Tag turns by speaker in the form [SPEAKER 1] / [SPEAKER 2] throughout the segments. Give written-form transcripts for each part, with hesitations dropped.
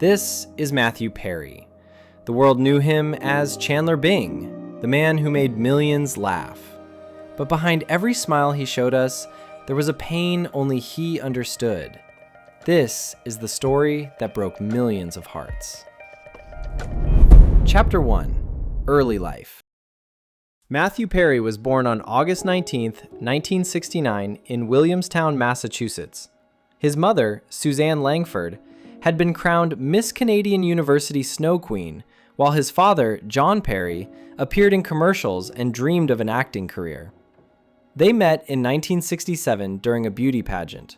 [SPEAKER 1] This is Matthew Perry. The world knew him as Chandler Bing, the man who made millions laugh. But behind every smile he showed us, there was a pain only he understood. This is the story that broke millions of hearts. Chapter 1: Early Life. Matthew Perry was born on August 19, 1969 in Williamstown, Massachusetts. His mother, Suzanne Langford, had been crowned Miss Canadian University Snow Queen, while his father, John Perry, appeared in commercials and dreamed of an acting career. They met in 1967 during a beauty pageant.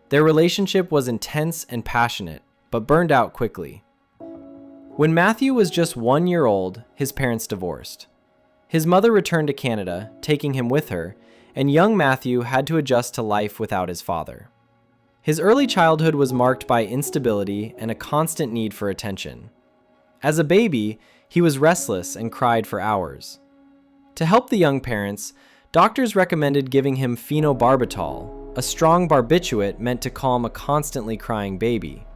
[SPEAKER 1] Their relationship was intense and passionate, but burned out quickly. When Matthew was just 1 year old, his parents divorced. His mother returned to Canada, taking him with her, and young Matthew had to adjust to life without his father. His early childhood was marked by instability and a constant need for attention. As a baby, he was restless and cried for hours. To help the young parents, doctors recommended giving him phenobarbital, a strong barbiturate meant to calm a constantly crying baby.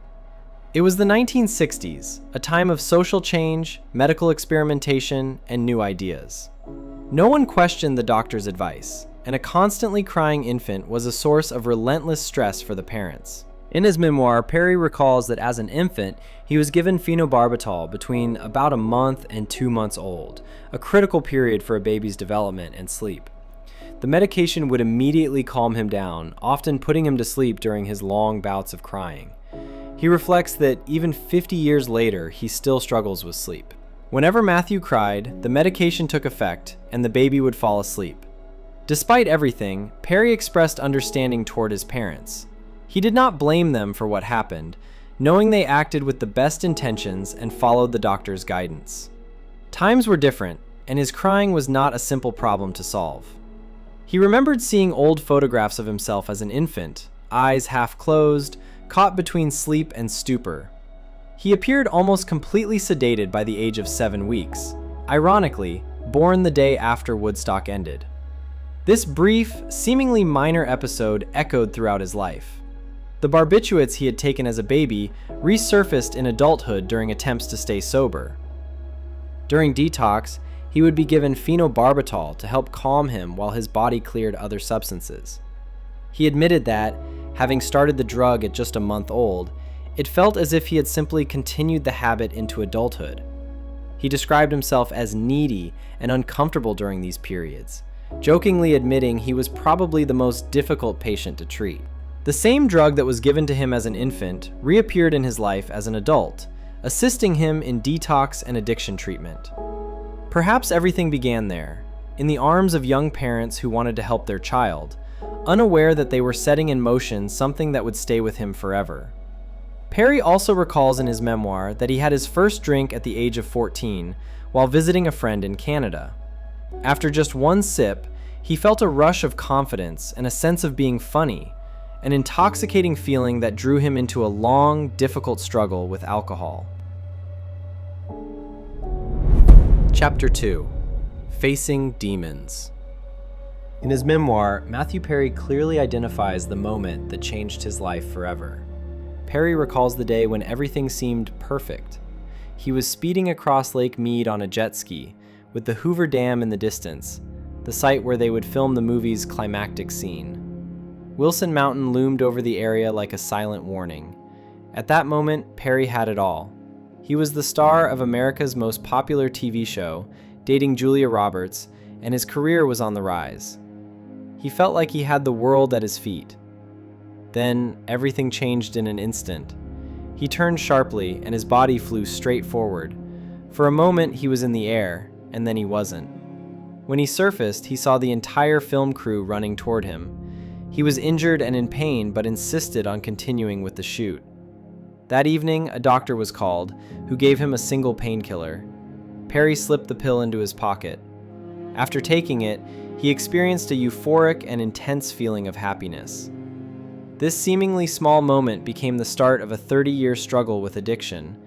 [SPEAKER 1] It was the 1960s, a time of social change, medical experimentation, and new ideas. No one questioned the doctor's advice, and a constantly crying infant was a source of relentless stress for the parents. In his memoir, Perry recalls that as an infant, he was given phenobarbital between about a month and 2 months old, a critical period for a baby's development and sleep. The medication would immediately calm him down, often putting him to sleep during his long bouts of crying. He reflects that even 50 years later, he still struggles with sleep. Whenever Matthew cried, the medication took effect and the baby would fall asleep. Despite everything, Perry expressed understanding toward his parents. He did not blame them for what happened, knowing they acted with the best intentions and followed the doctor's guidance. Times were different, and his crying was not a simple problem to solve. He remembered seeing old photographs of himself as an infant, eyes half closed, caught between sleep and stupor. He appeared almost completely sedated by the age of 7 weeks, ironically, born the day after Woodstock ended. This brief, seemingly minor episode echoed throughout his life. The barbiturates he had taken as a baby resurfaced in adulthood during attempts to stay sober. During detox, he would be given phenobarbital to help calm him while his body cleared other substances. He admitted that, having started the drug at just a month old, it felt as if he had simply continued the habit into adulthood. He described himself as needy and uncomfortable during these periods, jokingly admitting he was probably the most difficult patient to treat. The same drug that was given to him as an infant reappeared in his life as an adult, assisting him in detox and addiction treatment. Perhaps everything began there, in the arms of young parents who wanted to help their child, unaware that they were setting in motion something that would stay with him forever. Perry also recalls in his memoir that he had his first drink at the age of 14 while visiting a friend in Canada. After just one sip, he felt a rush of confidence and a sense of being funny, an intoxicating feeling that drew him into a long, difficult struggle with alcohol. Chapter 2: Facing Demons. In his memoir, Matthew Perry clearly identifies the moment that changed his life forever. Perry recalls the day when everything seemed perfect. He was speeding across Lake Mead on a jet ski, with the Hoover Dam in the distance, the site where they would film the movie's climactic scene. Wilson Mountain loomed over the area like a silent warning. At that moment, Perry had it all. He was the star of America's most popular TV show, dating Julia Roberts, and his career was on the rise. He felt like he had the world at his feet. Then, everything changed in an instant. He turned sharply, and his body flew straight forward. For a moment, he was in the air, and then he wasn't. When he surfaced, he saw the entire film crew running toward him. He was injured and in pain, but insisted on continuing with the shoot. That evening, a doctor was called, who gave him a single painkiller. Perry slipped the pill into his pocket. After taking it, he experienced a euphoric and intense feeling of happiness. This seemingly small moment became the start of a 30-year struggle with addiction.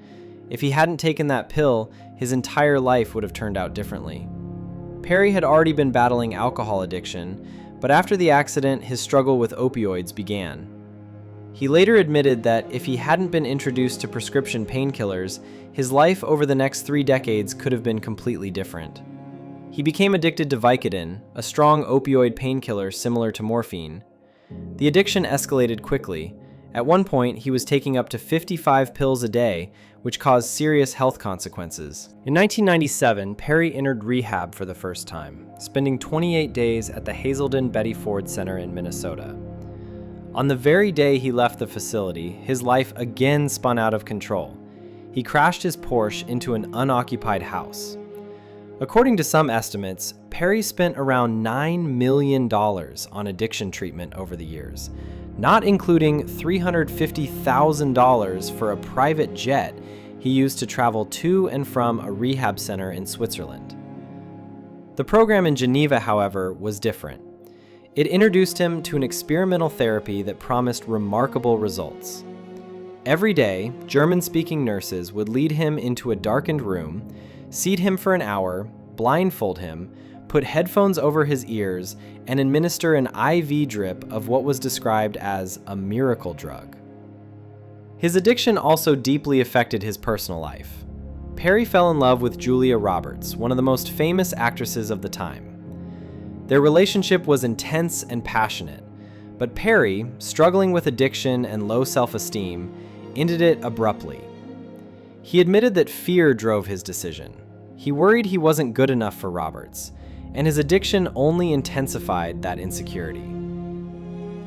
[SPEAKER 1] If he hadn't taken that pill, his entire life would have turned out differently. Perry had already been battling alcohol addiction, but after the accident, his struggle with opioids began. He later admitted that if he hadn't been introduced to prescription painkillers, his life over the next 3 decades could have been completely different. He became addicted to Vicodin, a strong opioid painkiller similar to morphine. The addiction escalated quickly. At one point, he was taking up to 55 pills a day, which caused serious health consequences. In 1997, Perry entered rehab for the first time, spending 28 days at the Hazelden Betty Ford Center in Minnesota. On the very day he left the facility, his life again spun out of control. He crashed his Porsche into an unoccupied house. According to some estimates, Perry spent around $9 million on addiction treatment over the years, not including $350,000 for a private jet he used to travel to and from a rehab center in Switzerland. The program in Geneva, however, was different. It introduced him to an experimental therapy that promised remarkable results. Every day, German-speaking nurses would lead him into a darkened room, seat him for an hour, blindfold him, put headphones over his ears, and administer an IV drip of what was described as a miracle drug. His addiction also deeply affected his personal life. Perry fell in love with Julia Roberts, one of the most famous actresses of the time. Their relationship was intense and passionate, but Perry, struggling with addiction and low self-esteem, ended it abruptly. He admitted that fear drove his decision. He worried he wasn't good enough for Roberts, and his addiction only intensified that insecurity.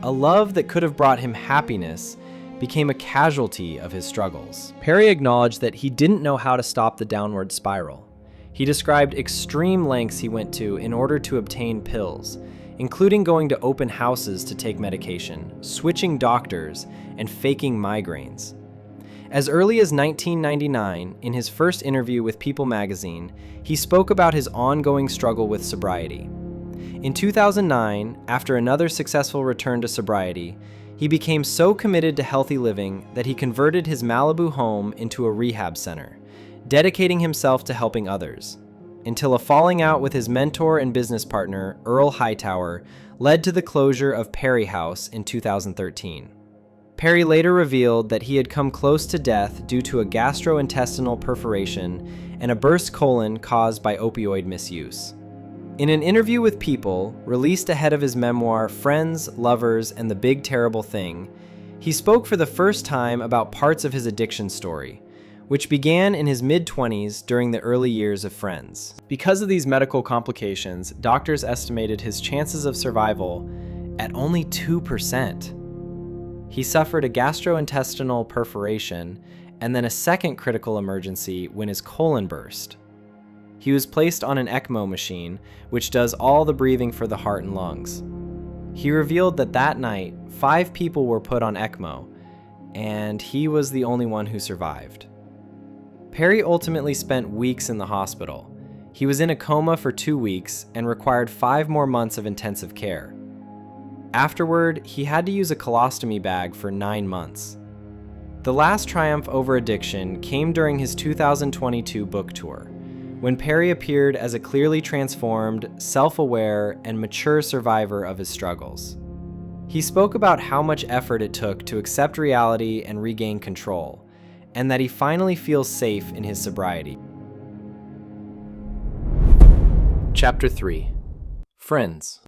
[SPEAKER 1] A love that could have brought him happiness became a casualty of his struggles. Perry acknowledged that he didn't know how to stop the downward spiral. He described extreme lengths he went to in order to obtain pills, including going to open houses to take medication, switching doctors, and faking migraines. As early as 1999, in his first interview with People magazine, he spoke about his ongoing struggle with sobriety. In 2009, after another successful return to sobriety, he became so committed to healthy living that he converted his Malibu home into a rehab center, dedicating himself to helping others, until a falling out with his mentor and business partner, Earl Hightower, led to the closure of Perry House in 2013. Perry later revealed that he had come close to death due to a gastrointestinal perforation and a burst colon caused by opioid misuse. In an interview with People, released ahead of his memoir Friends, Lovers, and the Big Terrible Thing, he spoke for the first time about parts of his addiction story, which began in his mid-20s during the early years of Friends. Because of these medical complications, doctors estimated his chances of survival at only 2%. He suffered a gastrointestinal perforation and then a second critical emergency when his colon burst. He was placed on an ECMO machine, which does all the breathing for the heart and lungs. He revealed that that night, 5 people were put on ECMO, and he was the only one who survived. Perry ultimately spent weeks in the hospital. He was in a coma for 2 weeks and required 5 more months of intensive care. Afterward, he had to use a colostomy bag for 9 months. The last triumph over addiction came during his 2022 book tour, when Perry appeared as a clearly transformed, self-aware, and mature survivor of his struggles. He spoke about how much effort it took to accept reality and regain control, and that he finally feels safe in his sobriety. Chapter 3. Friends.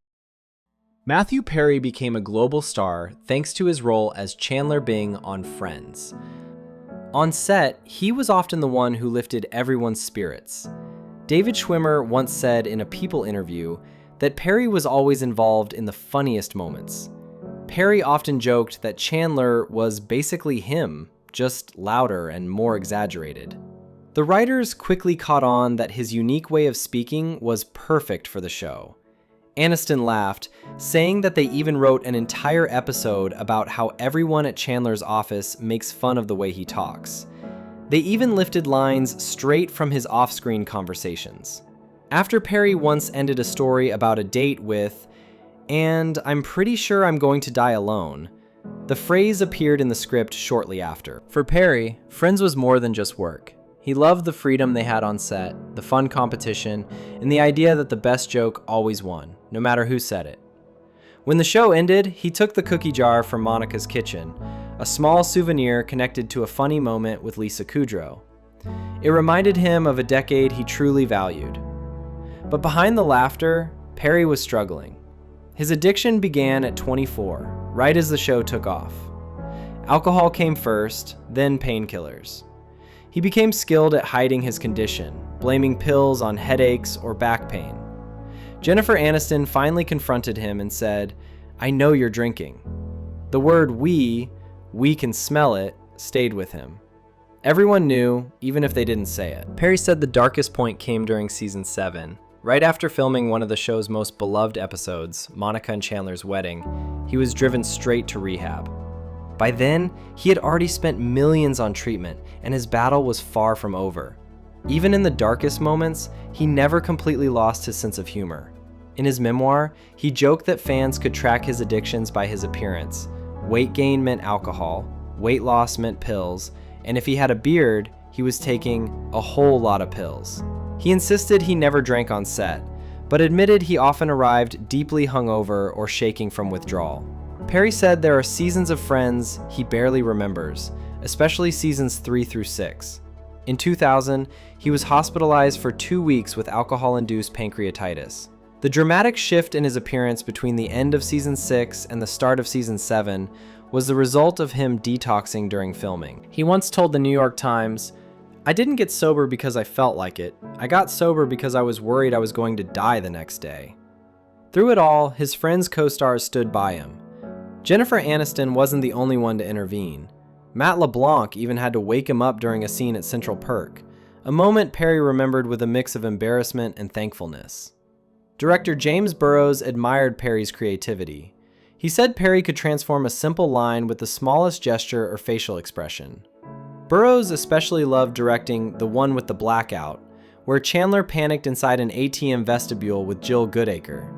[SPEAKER 1] Matthew Perry became a global star thanks to his role as Chandler Bing on Friends. On set, he was often the one who lifted everyone's spirits. David Schwimmer once said in a People interview that Perry was always involved in the funniest moments. Perry often joked that Chandler was basically him, just louder and more exaggerated. The writers quickly caught on that his unique way of speaking was perfect for the show. Aniston laughed, saying that they even wrote an entire episode about how everyone at Chandler's office makes fun of the way he talks. They even lifted lines straight from his off-screen conversations. After Perry once ended a story about a date with, "And I'm pretty sure I'm going to die alone," the phrase appeared in the script shortly after. For Perry, Friends was more than just work. He loved the freedom they had on set, the fun competition, and the idea that the best joke always won, no matter who said it. When the show ended, he took the cookie jar from Monica's kitchen, a small souvenir connected to a funny moment with Lisa Kudrow. It reminded him of a decade he truly valued. But behind the laughter, Perry was struggling. His addiction began at 24, right as the show took off. Alcohol came first, then painkillers. He became skilled at hiding his condition, blaming pills on headaches or back pain. Jennifer Aniston finally confronted him and said, "I know you're drinking." The word we can smell it, stayed with him. Everyone knew, even if they didn't say it. Perry said the darkest point came during season 7. Right after filming one of the show's most beloved episodes, Monica and Chandler's wedding, he was driven straight to rehab. By then, he had already spent millions on treatment, and his battle was far from over. Even in the darkest moments, he never completely lost his sense of humor. In his memoir, he joked that fans could track his addictions by his appearance. Weight gain meant alcohol, weight loss meant pills, and if he had a beard, he was taking a whole lot of pills. He insisted he never drank on set, but admitted he often arrived deeply hungover or shaking from withdrawal. Perry said there are seasons of Friends he barely remembers, especially seasons 3 through 6. In 2000, he was hospitalized for 2 weeks with alcohol-induced pancreatitis. The dramatic shift in his appearance between the end of season 6 and the start of season 7 was the result of him detoxing during filming. He once told the New York Times, "I didn't get sober because I felt like it. I got sober because I was worried I was going to die the next day." Through it all, his Friends co-stars stood by him. Jennifer Aniston wasn't the only one to intervene. Matt LeBlanc even had to wake him up during a scene at Central Perk, a moment Perry remembered with a mix of embarrassment and thankfulness. Director James Burrows admired Perry's creativity. He said Perry could transform a simple line with the smallest gesture or facial expression. Burrows especially loved directing The One with the Blackout, where Chandler panicked inside an ATM vestibule with Jill Goodacre,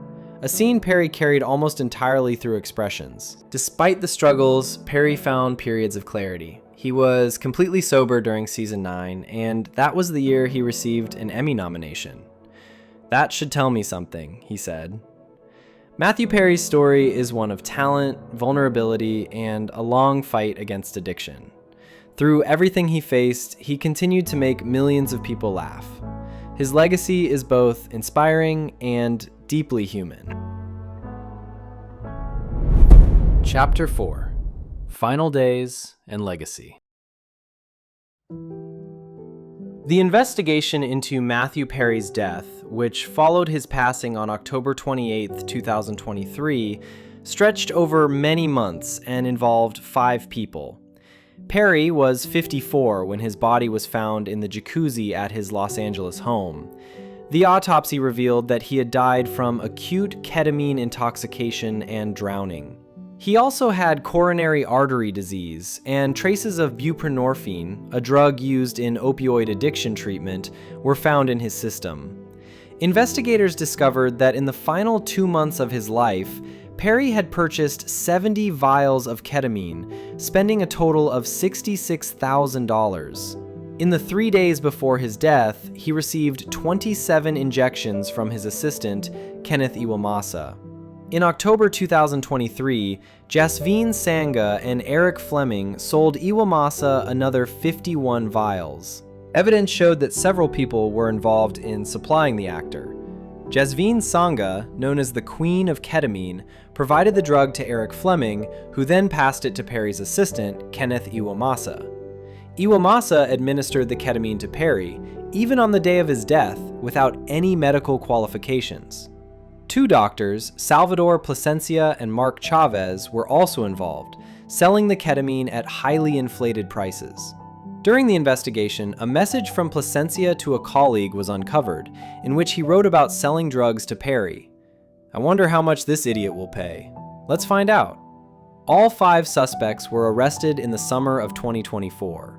[SPEAKER 1] a scene Perry carried almost entirely through expressions. Despite the struggles, Perry found periods of clarity. He was completely sober during season 9, and that was the year he received an Emmy nomination. "That should tell me something," he said. Matthew Perry's story is one of talent, vulnerability, and a long fight against addiction. Through everything he faced, he continued to make millions of people laugh. His legacy is both inspiring and deeply human. Chapter 4: Final Days and Legacy. The investigation into Matthew Perry's death, which followed his passing on October 28, 2023, stretched over many months and involved 5 people. Perry was 54 when his body was found in the jacuzzi at his Los Angeles home. The autopsy revealed that he had died from acute ketamine intoxication and drowning. He also had coronary artery disease, and traces of buprenorphine, a drug used in opioid addiction treatment, were found in his system. Investigators discovered that in the final 2 months of his life, Perry had purchased 70 vials of ketamine, spending a total of $66,000. In the 3 days before his death, he received 27 injections from his assistant, Kenneth Iwamasa. In October 2023, Jasveen Sangha and Eric Fleming sold Iwamasa another 51 vials. Evidence showed that several people were involved in supplying the actor. Jasveen Sangha, known as the Queen of Ketamine, provided the drug to Eric Fleming, who then passed it to Perry's assistant, Kenneth Iwamasa. Iwamasa administered the ketamine to Perry, even on the day of his death, without any medical qualifications. 2 doctors, Salvador Plasencia and Mark Chavez, were also involved, selling the ketamine at highly inflated prices. During the investigation, a message from Plasencia to a colleague was uncovered, in which he wrote about selling drugs to Perry. "I wonder how much this idiot will pay. Let's find out." All 5 suspects were arrested in the summer of 2024.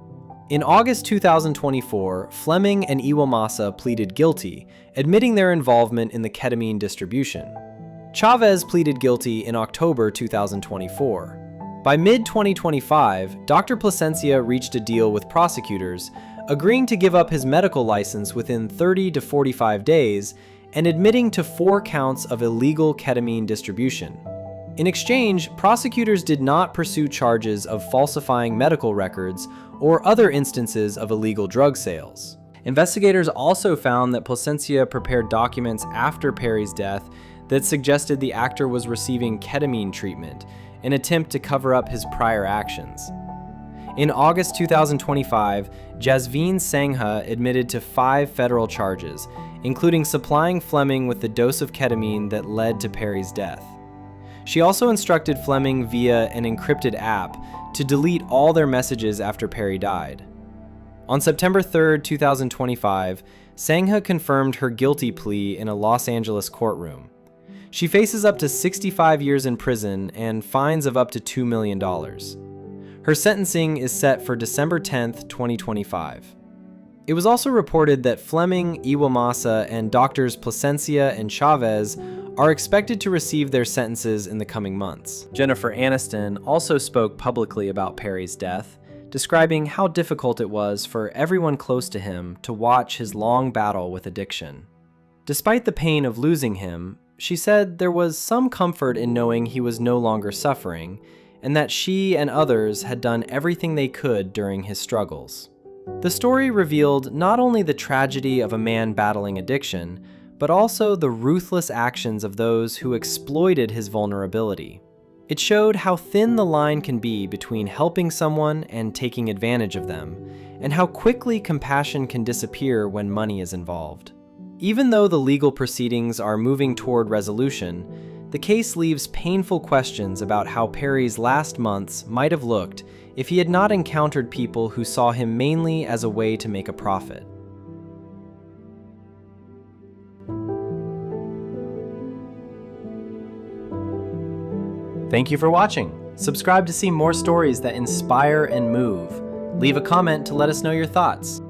[SPEAKER 1] In August 2024, Fleming and Iwamasa pleaded guilty, admitting their involvement in the ketamine distribution. Chavez pleaded guilty in October 2024. By mid-2025, Dr. Plasencia reached a deal with prosecutors, agreeing to give up his medical license within 30 to 45 days and admitting to 4 counts of illegal ketamine distribution. In exchange, prosecutors did not pursue charges of falsifying medical records or other instances of illegal drug sales. Investigators also found that Placencia prepared documents after Perry's death that suggested the actor was receiving ketamine treatment, an attempt to cover up his prior actions. In August 2025, Jasveen Sangha admitted to 5 federal charges, including supplying Fleming with the dose of ketamine that led to Perry's death. She also instructed Fleming via an encrypted app to delete all their messages after Perry died. On September 3, 2025, Sangha confirmed her guilty plea in a Los Angeles courtroom. She faces up to 65 years in prison and fines of up to $2 million. Her sentencing is set for December 10, 2025. It was also reported that Fleming, Iwamasa, and doctors Placencia and Chavez are expected to receive their sentences in the coming months. Jennifer Aniston also spoke publicly about Perry's death, describing how difficult it was for everyone close to him to watch his long battle with addiction. Despite the pain of losing him, she said there was some comfort in knowing he was no longer suffering, and that she and others had done everything they could during his struggles. The story revealed not only the tragedy of a man battling addiction, but also the ruthless actions of those who exploited his vulnerability. It showed how thin the line can be between helping someone and taking advantage of them, and how quickly compassion can disappear when money is involved. Even though the legal proceedings are moving toward resolution, the case leaves painful questions about how Perry's last months might have looked if he had not encountered people who saw him mainly as a way to make a profit. Thank you for watching. Subscribe to see more stories that inspire and move. Leave a comment to let us know your thoughts.